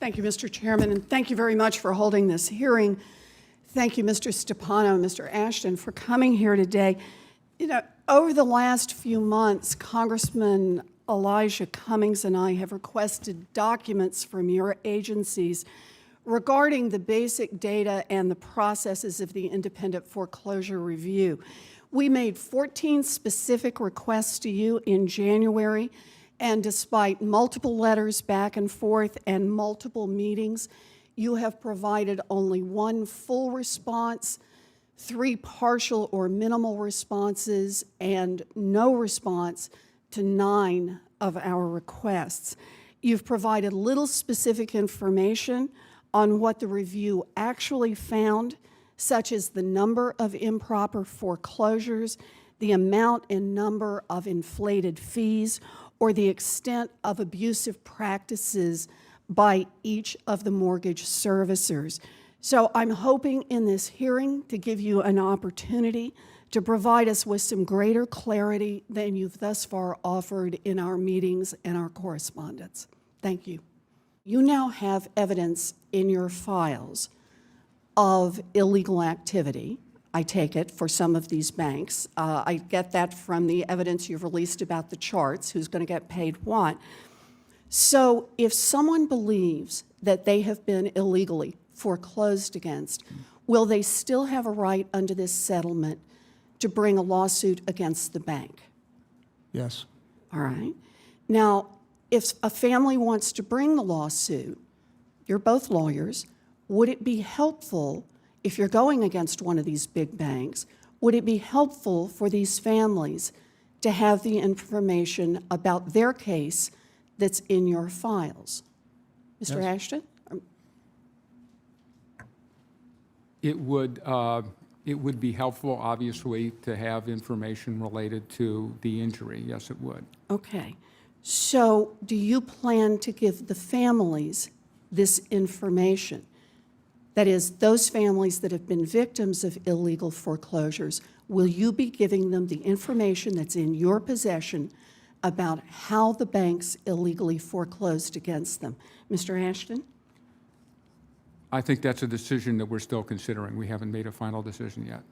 Thank you, Mr. Chairman, and thank you very much for holding this hearing. Thank you, Mr. Stepano and Mr. Ashton, for coming here today. You know, over the last few months, Congressman Elijah Cummings and I have requested documents from your agencies regarding the basic data and the processes of the independent foreclosure review. We made 14 specific requests to you in January, and despite multiple letters back and forth and multiple meetings, you have provided only one full response, 3 partial or minimal responses, and no response to 9 of our requests. You've provided little specific information on what the review actually found, such as the number of improper foreclosures, the amount and number of inflated fees, or the extent of abusive practices by each of the mortgage servicers. So I'm hoping in this hearing to give you an opportunity to provide us with some greater clarity than you've thus far offered in our meetings and our correspondence. Thank you. You now have evidence in your files of illegal activity, I take it, for some of these banks. I get that from the evidence you've released about the charts, who's going to get paid what. So if someone believes that they have been illegally foreclosed against, will they still have a right under this settlement to bring a lawsuit against the bank? Yes. All right. Now, if a family wants to bring the lawsuit, you're both lawyers, would it be helpful, if you're going against one of these big banks, would it be helpful for these families to have the information about their case that's in your files? Mr. Yes. Ashton? It would be helpful, obviously, to have information related to the injury. Yes, it would. Okay. So do you plan to give the families this information? That is, those families that have been victims of illegal foreclosures, will you be giving them the information that's in your possession about how the banks illegally foreclosed against them? Mr. Ashton? I think that's a decision that we're still considering. We haven't made a final decision yet.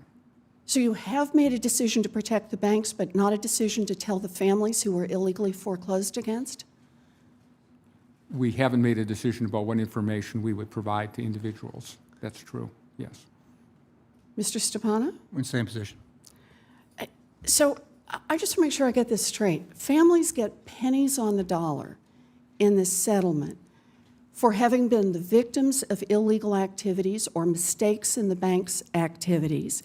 So you have made a decision to protect the banks, but not a decision to tell the families who were illegally foreclosed against? We haven't made a decision about what information we would provide to individuals. That's true, yes. Mr. Stepano? We're in the same position. So I just want to make sure I get this straight. Families get pennies on the dollar in this settlement for having been the victims of illegal activities or mistakes in the bank's activities.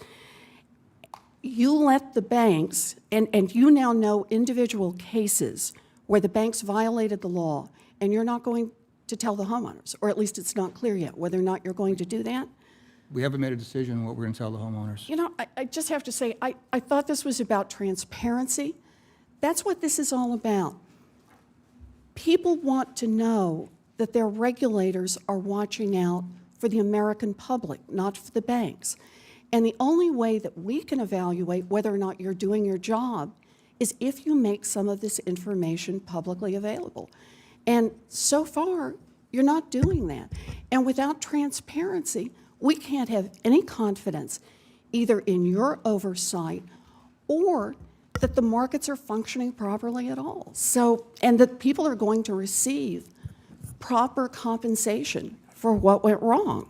You let the banks, and you now know individual cases where the banks violated the law, and you're not going to tell the homeowners, or at least it's not clear yet whether or not you're going to do that? We haven't made a decision on what we're going to tell the homeowners. You know, I just have to say, I thought this was about transparency. That's what this is all about. People want to know that their regulators are watching out for the American public, not for the banks. And the only way that we can evaluate whether or not you're doing your job is if you make some of this information publicly available. And so far, you're not doing that. And without transparency, we can't have any confidence either in your oversight or that the markets are functioning properly at all. So, and that people are going to receive proper compensation for what went wrong.